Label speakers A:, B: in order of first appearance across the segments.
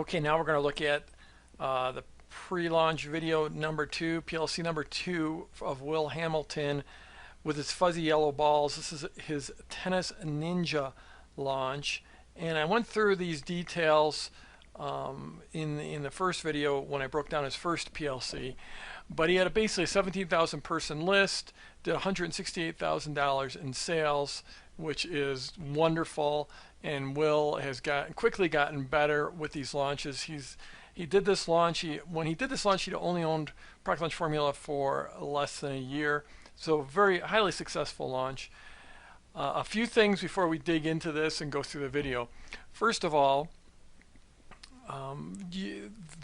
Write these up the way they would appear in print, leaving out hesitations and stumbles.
A: Okay, now we're going to look at the pre-launch video number 2, PLC number 2 of Will Hamilton with his fuzzy yellow balls. This is his Tennis Ninja launch, and I went through these details in the first video when I broke down his first PLC. But he had a basically 17,000 person list, did $168,000 in sales, which is wonderful. And Will has quickly gotten better with these launches. He did this launch. When he did this launch, he'd only owned Product Launch Formula for less than a year. So very highly successful launch. A few things before we dig into this and go through the video. First of all,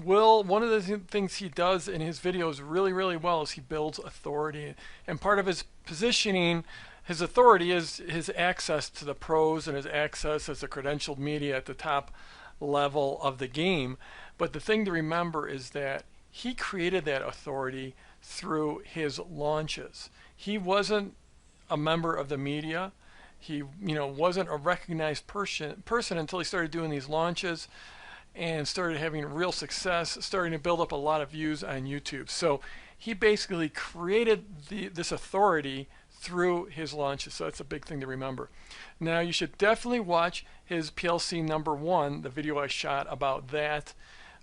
A: Will, one of the things he does in his videos really well is he builds authority. And part of his positioning, his authority, is his access to the pros and his access as a credentialed media at the top level of the game. But the thing to remember is that he created that authority through his launches. He wasn't a member of the media. He wasn't a recognized person until he started doing these launches and started having real success, starting to build up a lot of views on YouTube. So he basically created this authority through his launches. So that's a big thing to remember. Now you should definitely watch his PLC number 1, the video I shot about that.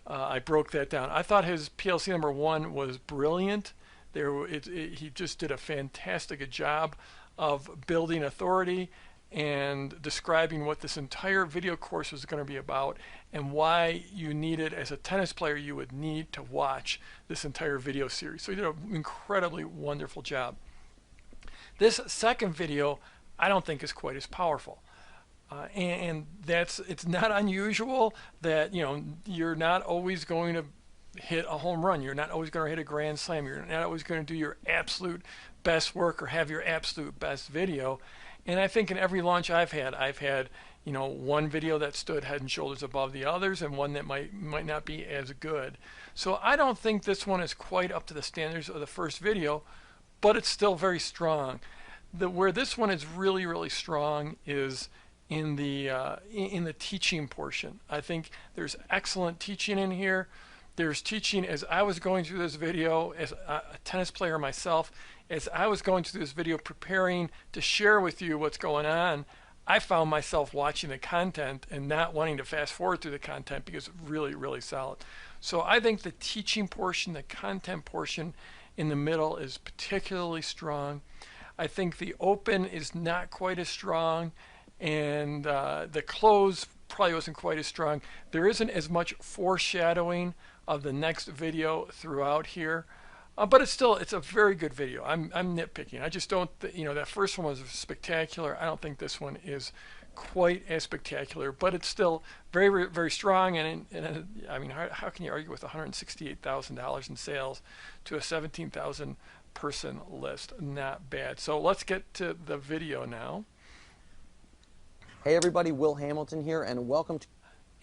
A: I broke that down. I thought his PLC number 1 was brilliant. He just did a fantastic job of building authority and describing what this entire video course was going to be about and why you needed, as a tennis player, you would need to watch this entire video series. So he did an incredibly wonderful job. This second video I don't think is quite as powerful. And it's not unusual that you're not always going to hit a home run. You're not always going to hit a grand slam. You're not always going to do your absolute best work or have your absolute best video. And I think in every launch I've had one video that stood head and shoulders above the others and one that might not be as good. So I don't think this one is quite up to the standards of the first video, but it's still very strong. Where this one is really strong is in the teaching portion. I think there's excellent teaching in here. There's teaching as I was going through this video as a tennis player myself. As I was going through this video preparing to share with you what's going on, I found myself watching the content and not wanting to fast forward through the content because it's really solid. So I think the teaching portion, the content portion in the middle is particularly strong. I think the open is not quite as strong, and the close probably wasn't quite as strong. There isn't as much foreshadowing of the next video throughout here. But it's a very good video. I'm nitpicking. I just don't, that first one was spectacular. I don't think this one is quite as spectacular, but it's still very strong. And I mean, how can you argue with $168,000 in sales to a 17,000 person list? Not bad. So let's get to the video now.
B: Hey everybody, Will Hamilton here, and welcome to...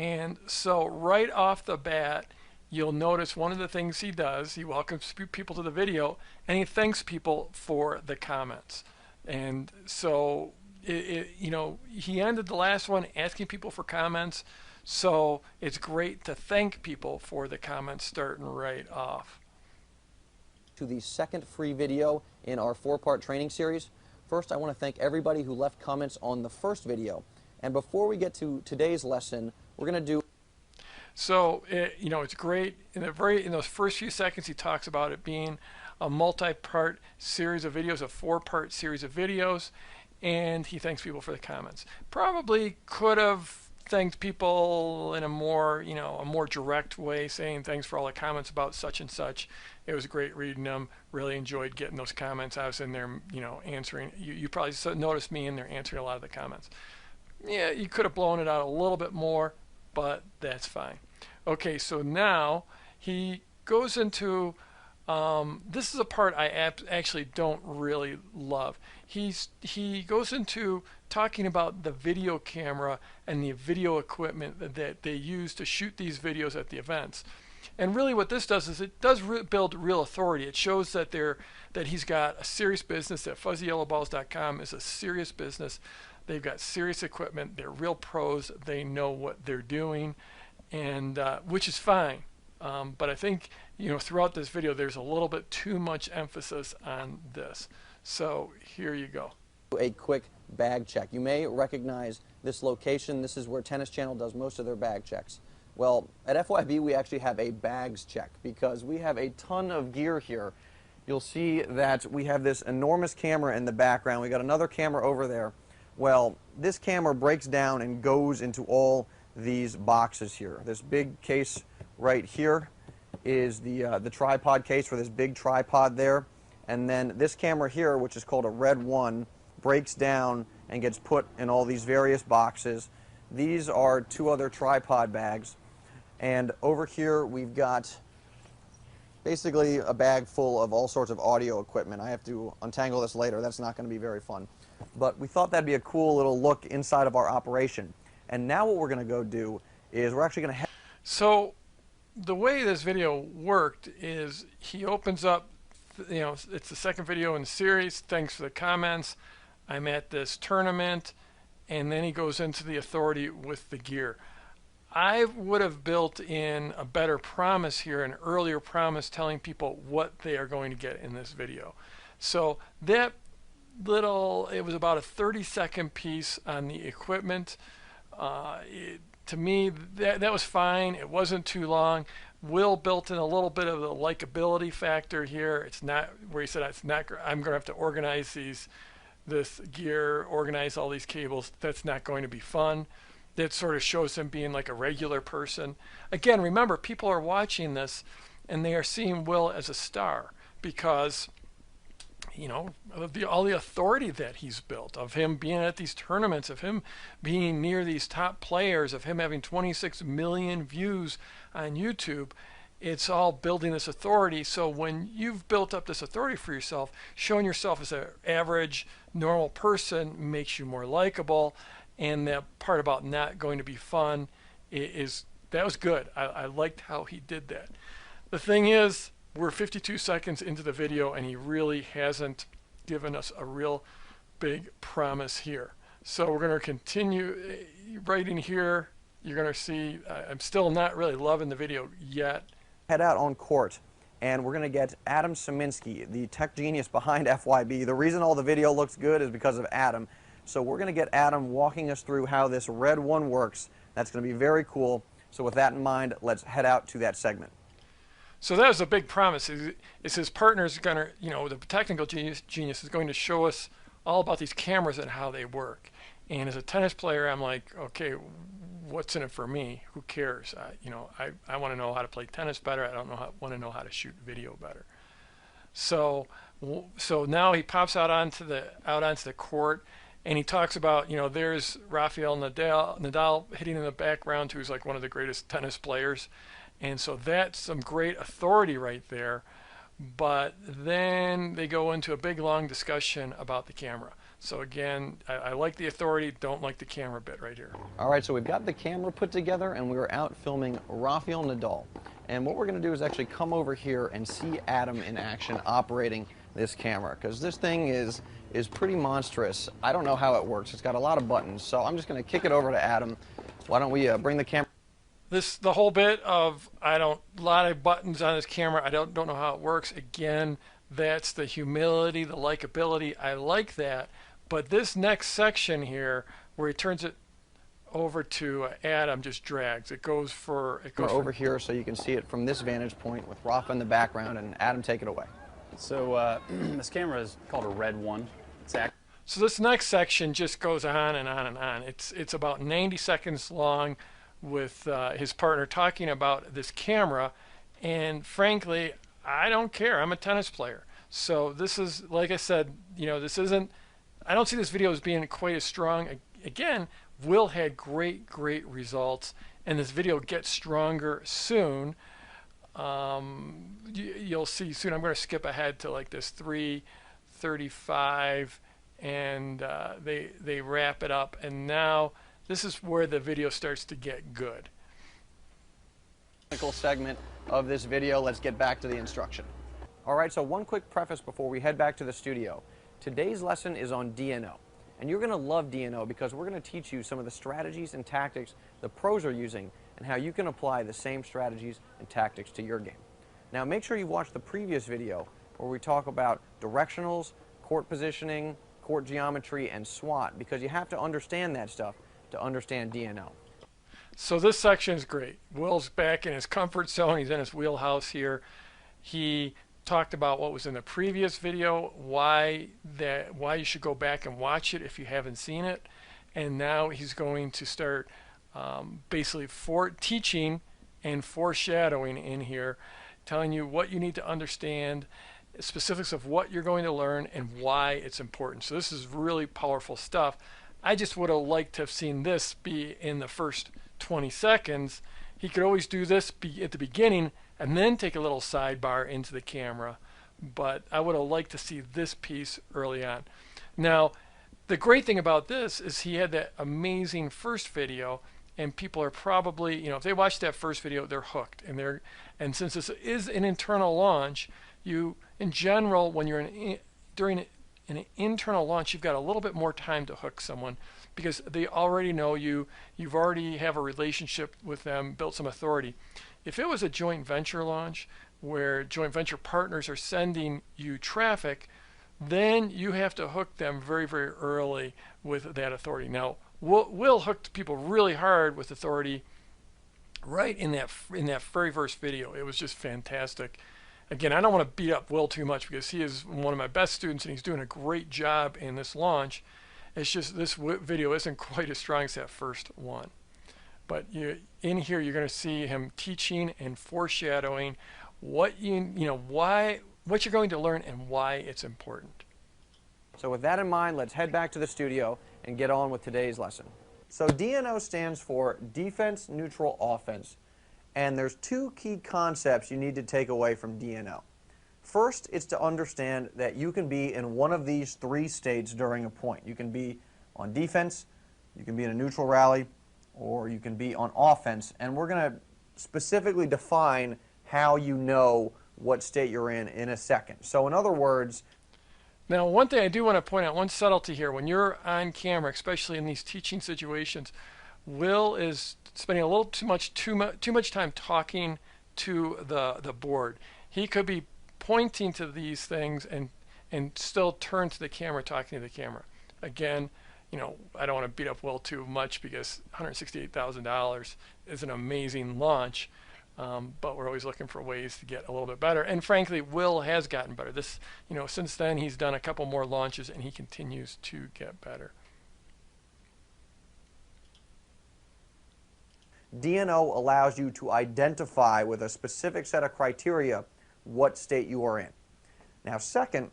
A: And so right off the bat, you'll notice one of the things he does, he welcomes people to the video, and he thanks people for the comments. And so, he ended the last one asking people for comments. So it's great to thank people for the comments starting right off.
B: To the second free video in our 4-part training series. First, I want to thank everybody who left comments on the first video. And before we get to today's lesson, we're going to do...
A: So it's great. In those first few seconds, he talks about it being a multi-part series of videos, a 4-part series of videos, and he thanks people for the comments. Probably could have thanked people in a more direct way, saying thanks for all the comments about such and such. It was great reading them. Really enjoyed getting those comments. I was in there, answering. You probably noticed me in there answering a lot of the comments. Yeah, you could have blown it out a little bit more, but that's fine. Okay, so now he goes into, this is a part I actually don't really love. He goes into talking about the video camera and the video equipment that they use to shoot these videos at the events. And really what this does is it does build real authority. It shows that he's got a serious business, that fuzzyyellowballs.com is a serious business. They've got serious equipment. They're real pros. They know what they're doing. and which is fine. But I think, throughout this video there's a little bit too much emphasis on this. So here you go.
B: A quick bag check. You may recognize this location. This is where Tennis Channel does most of their bag checks. Well, at FYB we actually have a bags check because we have a ton of gear here. You'll see that we have this enormous camera in the background. We got another camera over there. Well, this camera breaks down and goes into all these boxes here. This big case right here is the tripod case for this big tripod there. And then this camera here, which is called a Red 1, breaks down and gets put in all these various boxes. These are two other tripod bags. And over here we've got basically a bag full of all sorts of audio equipment. I have to untangle this later. That's not going to be very fun. But we thought that'd be a cool little look inside of our operation. And now what we're going to go do is we're actually going to
A: So the way this video worked is he opens up, it's the second video in the series. Thanks for the comments. I'm at this tournament, and then he goes into the authority with the gear. I would have built in a better promise here, an earlier promise telling people what they are going to get in this video. So that it was about a 30-second piece on the equipment. To me, that was fine. It wasn't too long. Will built in a little bit of the likability factor here. It's not where he said it's not. I'm going to have to organize this gear, organize all these cables. That's not going to be fun. That sort of shows him being like a regular person. Again, remember, people are watching this and they are seeing Will as a star because, of all the authority that he's built, of him being at these tournaments, of him being near these top players, of him having 26 million views on YouTube. It's all building this authority. So when you've built up this authority for yourself, showing yourself as an average, normal person makes you more likable. And that part about not going to be fun that was good. I liked how he did that. The thing is, we're 52 seconds into the video and he really hasn't given us a real big promise here. So we're going to continue right in here. You're going to see I'm still not really loving the video yet.
B: head out on court and we're going to get Adam Szyminski, the tech genius behind FYB. The reason all the video looks good is because of Adam. So we're going to get Adam walking us through how this Red 1 works. That's going to be very cool. So with that in mind, let's head out to that segment.
A: So that was a big promise. Is his partner's going to, the technical genius is going to show us all about these cameras and how they work. And as a tennis player, I'm like, okay, what's in it for me? Who cares? I want to know how to play tennis better. I don't want to know how to shoot video better. So now he pops out onto the court. And he talks about, there's Rafael Nadal hitting in the background, who's like one of the greatest tennis players. And so that's some great authority right there. But then they go into a big, long discussion about the camera. So again, I like the authority, don't like the camera bit right here.
B: All right, so we've got the camera put together, and we were out filming Rafael Nadal. And what we're going to do is actually come over here and see Adam in action operating this camera, because this thing is pretty monstrous. I don't know how it works. It's got a lot of buttons, so I'm just going to kick it over to Adam. Why don't we bring the camera?
A: The whole bit of a lot of buttons on this camera. I don't know how it works. Again, that's the humility, the likability. I like that. But this next section here, where he turns it over to Adam, just drags. It goes
B: over here, so you can see it from this vantage point with Rafa in the background. And Adam, take it away.
C: So this camera is called a Red 1.
A: So this next section just goes on and on and on. It's about 90 seconds long, with his partner talking about this camera, and frankly, I don't care. I'm a tennis player. So this is, like I said, this isn't, I don't see this video as being quite as strong. Again, Will had great results, and this video gets stronger soon. You'll see soon. I'm going to skip ahead to like this 3:35, and they wrap it up, and now this is where the video starts to get good.
B: Technical segment of this video. Let's get back to the instruction. All right, so one quick preface before we head back to the studio. Today's lesson is on DNO, and you're going to love DNO because we're going to teach you some of the strategies and tactics the pros are using and how you can apply the same strategies and tactics to your game. Now make sure you watch the previous video where we talk about directionals, court positioning, court geometry, and SWAT, because you have to understand that stuff to understand DNO.
A: So this section is great. Will's back in his comfort zone. He's in his wheelhouse here. He talked about what was in the previous video, why you should go back and watch it if you haven't seen it. And now he's going to start basically teaching and foreshadowing in here, telling you what you need to understand, specifics of what you're going to learn and why it's important. So this is really powerful stuff. I just would have liked to have seen this be in the first 20 seconds. He could always do this at the beginning and then take a little sidebar into the camera, but I would have liked to see this piece early on. Now, the great thing about this is he had that amazing first video, and people are probably, you know, if they watch that first video, they're hooked. And since this is an internal launch, you, in general, when you're during an internal launch, you've got a little bit more time to hook someone because they already know you. You've already have a relationship with them, built some authority. If it was a joint venture launch where joint venture partners are sending you traffic, then you have to hook them very, very early with that authority. Now, Will hooked people really hard with authority right in that very first video. It was just fantastic. Again, I don't want to beat up Will too much because he is one of my best students and he's doing a great job in this launch. It's just this video isn't quite as strong as that first one. But in here you're going to see him teaching and foreshadowing what what you're going to learn and why it's important.
B: So with that in mind, let's head back to the studio and get on with today's lesson. So DNO stands for Defense Neutral Offense. And there's two key concepts you need to take away from DNO. First, it's to understand that you can be in one of these three states during a point. You can be on defense, you can be in a neutral rally, or you can be on offense. And we're going to specifically define how you know what state you're in a second. So in other words,
A: now one thing I do want to point out, one subtlety here, when you're on camera, especially in these teaching situations, Will is spending a little too much time talking to the board. He could be pointing to these things and still turn to the camera, talking to the camera. Again, you know, I don't want to beat up Will too much because $168,000 is an amazing launch, but we're always looking for ways to get a little bit better. And frankly, Will has gotten better. This, you know, since then he's done a couple more launches and he continues to get better.
B: DNO allows you to identify with a specific set of criteria what state you are in. Now second,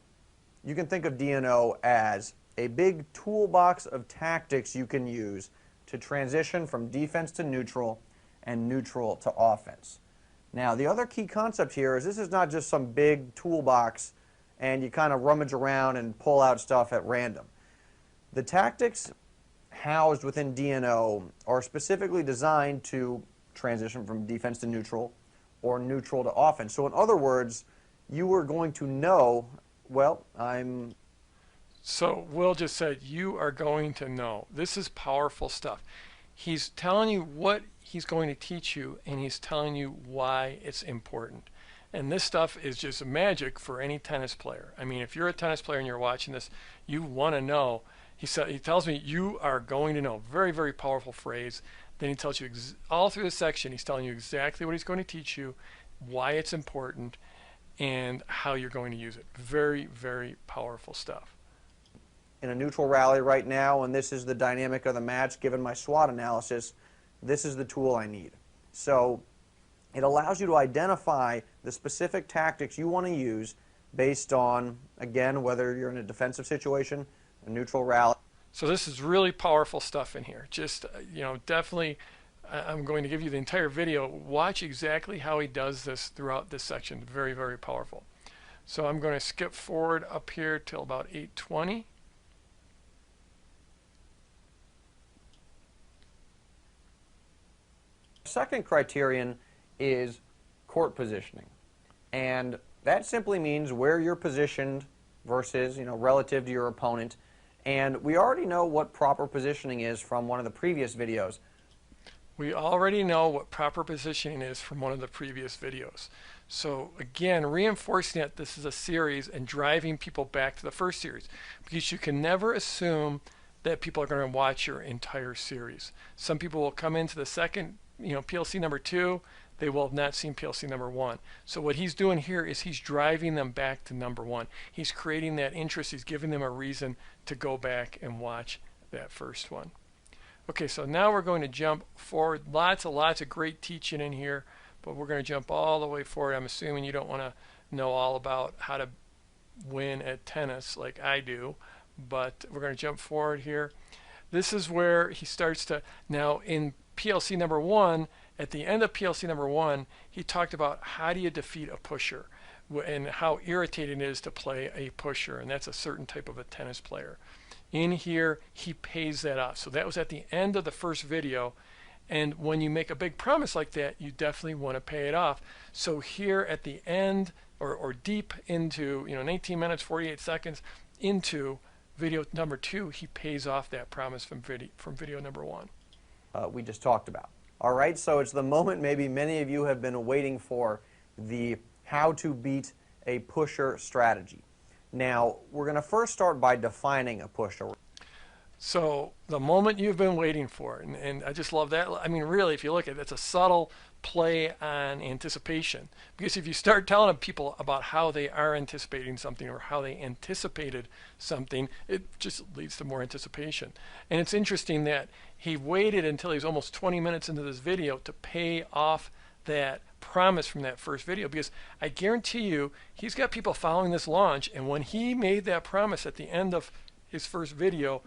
B: you can think of DNO as a big toolbox of tactics you can use to transition from defense to neutral and neutral to offense. Now the other key concept here is this is not just some big toolbox and you kind of rummage around and pull out stuff at random. The tactics housed within DNO are specifically designed to transition from defense to neutral or neutral to offense. So in other words, you are going to know, well,
A: So Will just said, you are going to know. This is powerful stuff. He's telling you what he's going to teach you and he's telling you why it's important. And this stuff is just magic for any tennis player. I mean, if you're a tennis player and you're watching this, you want to know. He tells me you are going to know. Very, very powerful phrase. Then he tells you all through the section, he's telling you exactly what he's going to teach you, why it's important, and how you're going to use it. Very, very powerful stuff.
B: In a neutral rally right now, and this is the dynamic of the match, given my SWOT analysis, this is the tool I need. So it allows you to identify the specific tactics you want to use based on, again, whether you're in a defensive situation, a neutral rally.
A: So this is really powerful stuff in here. Just, definitely, I'm going to give you the entire video. Watch exactly how he does this throughout this section. Very, very powerful. So I'm going to skip forward up here till about 8:20.
B: Second criterion is court positioning. And that simply means where you're positioned versus, relative to your opponent. And we already know what proper positioning is from one of the previous videos.
A: We already know what proper positioning is from one of the previous videos. So again, reinforcing that this is a series and driving people back to the first series, because you can never assume that people are going to watch your entire series. Some people will come into the second, PLC number 2, they will have not seen PLC number 1. So what he's doing here is he's driving them back to number 1. He's creating that interest. He's giving them a reason to go back and watch that first one. Okay, so now we're going to jump forward. Lots of great teaching in here, but we're going to jump all the way forward. I'm assuming you don't want to know all about how to win at tennis like I do, but we're going to jump forward here. This is where he starts to, now in PLC number 1, at the end of PLC number 1, he talked about how do you defeat a pusher and how irritating it is to play a pusher, and that's a certain type of a tennis player. In here, he pays that off. So that was at the end of the first video, and when you make a big promise like that, you definitely want to pay it off. So here at the end, or deep into 19 minutes 48 seconds into video number 2, he pays off that promise from video number 1.
B: We just talked about. All right, so it's the moment maybe many of you have been waiting for, the how to beat a pusher strategy. Now, we're going to first start by defining a pusher.
A: So the moment you've been waiting for, and I just love that. I mean, really, if you look at it, it's a subtle play on anticipation. Because if you start telling people about how they are anticipating something or how they anticipated something, it just leads to more anticipation. And it's interesting that he waited until he was almost 20 minutes into this video to pay off that promise from that first video, because I guarantee you he's got people following this launch, and when he made that promise at the end of his first video,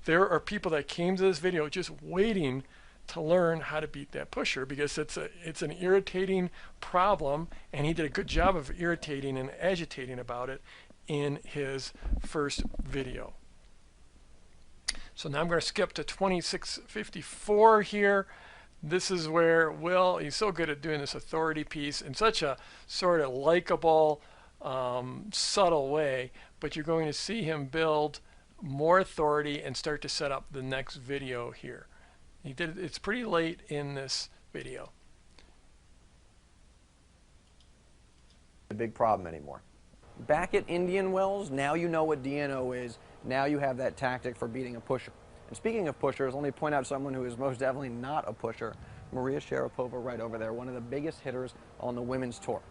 A: there are people that came to this video just waiting to learn how to beat that pusher, because it's an irritating problem, and he did a good job of irritating and agitating about it in his first video. So now I'm going to skip to 2654 here. This is where Will, he's so good at doing this authority piece in such a sort of likable, subtle way, but you're going to see him build more authority and start to set up the next video here. He did it's pretty late in this video.
B: A big problem anymore. Back at Indian Wells, now you know what DNO is. Now you have that tactic for beating a pusher. And speaking of pushers, let me point out someone who is most definitely not a pusher. Maria Sharapova right over there, one of the biggest hitters on the women's tour.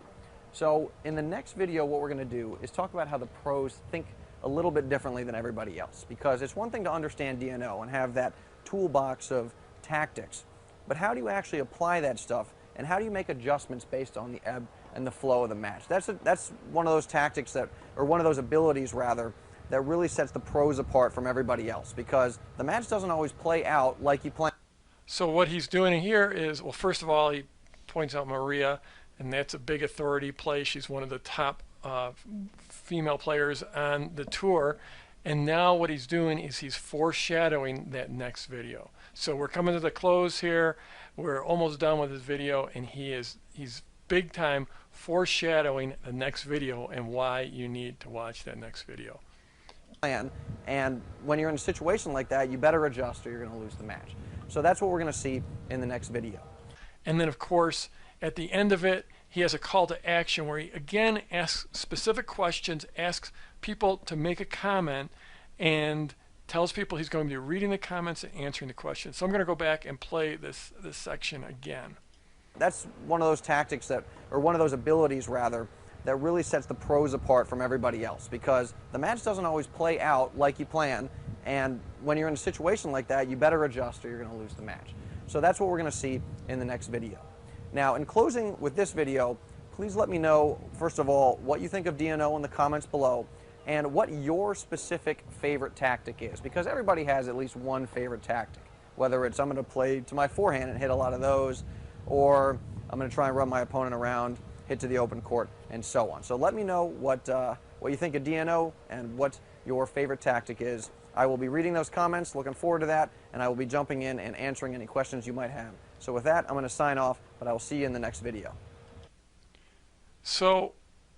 B: So in the next video, what we're going to do is talk about how the pros think a little bit differently than everybody else. Because it's one thing to understand DNO and have that toolbox of tactics, but how do you actually apply that stuff, and how do you make adjustments based on the ebb and the flow of the match? That's one of those tactics that, or one of those abilities rather, that really sets the pros apart from everybody else, because the match doesn't always play out like you plan.
A: So what he's doing here is, well, first of all, he points out Maria, and that's a big authority play. She's one of the top female players on the tour. And now what he's doing is he's foreshadowing that next video. So we're coming to the close here. We're almost done with this video, and he's big time foreshadowing the next video and why you need to watch that next video.
B: And when you're in a situation like that, you better adjust or you're going to lose the match. So that's what we're going to see in the next video.
A: And then, of course, at the end of it, he has a call to action where he again asks specific questions, asks people to make a comment, and tells people he's going to be reading the comments and answering the questions. So I'm going to go back and play this section again.
B: That's one of those tactics that, or one of those abilities rather, that really sets the pros apart from everybody else, because the match doesn't always play out like you plan, and when you're in a situation like that, you better adjust or you're going to lose the match. So that's what we're going to see in the next video. Now, in closing with this video, please let me know, first of all, what you think of DNO in the comments below, and what your specific favorite tactic is, because everybody has at least one favorite tactic, whether it's I'm going to play to my forehand and hit a lot of those, or I'm going to try and run my opponent around, hit to the open court, and so on. So let me know what you think of DNO and what your favorite tactic is. I will be reading those comments, looking forward to that, and I will be jumping in and answering any questions you might have. So with that, I'm going to sign off, but I will see you in the next video.
A: So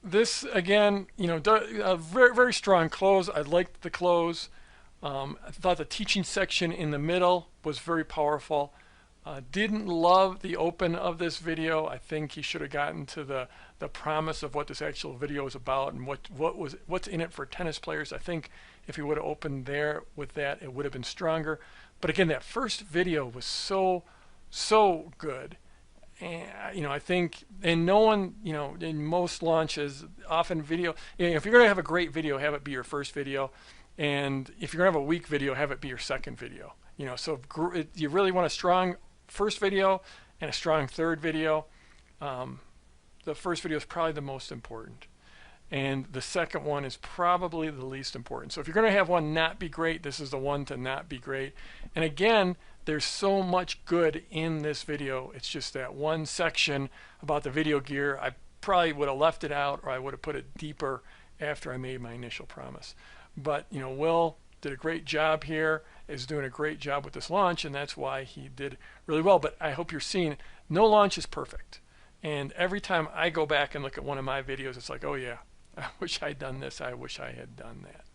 A: this, again, a very, very strong close. I liked the close. I thought the teaching section in the middle was very powerful. Didn't love the open of this video. I think he should have gotten to the promise of what this actual video is about and what's in it for tennis players. I think if he would have opened there with that, it would have been stronger. But again, that first video was so good. And I think, and no one, in most launches, often video, if you're going to have a great video, have it be your first video. And if you're going to have a weak video, have it be your second video. So you really want a strong first video and a strong third video. The first video is probably the most important, and the second one is probably the least important. So if you're going to have one not be great, this is the one to not be great. And again, there's so much good in this video. It's just that one section about the video gear, I probably would have left it out, or I would have put it deeper after I made my initial promise. But Will did a great job here, is doing a great job with this launch, and that's why he did really well. But I hope you're seeing no launch is perfect. And every time I go back and look at one of my videos, it's like, oh yeah, I wish I'd done this, I wish I had done that.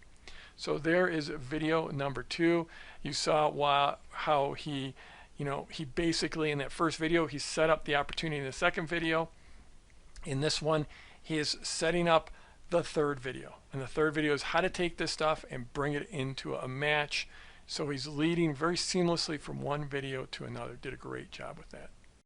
A: So there is video number 2. You saw how he, he basically, in that first video, he set up the opportunity in the second video. In this one, he is setting up the third video. And the third video is how to take this stuff and bring it into a match. So he's leading very seamlessly from one video to another. Did a great job with that.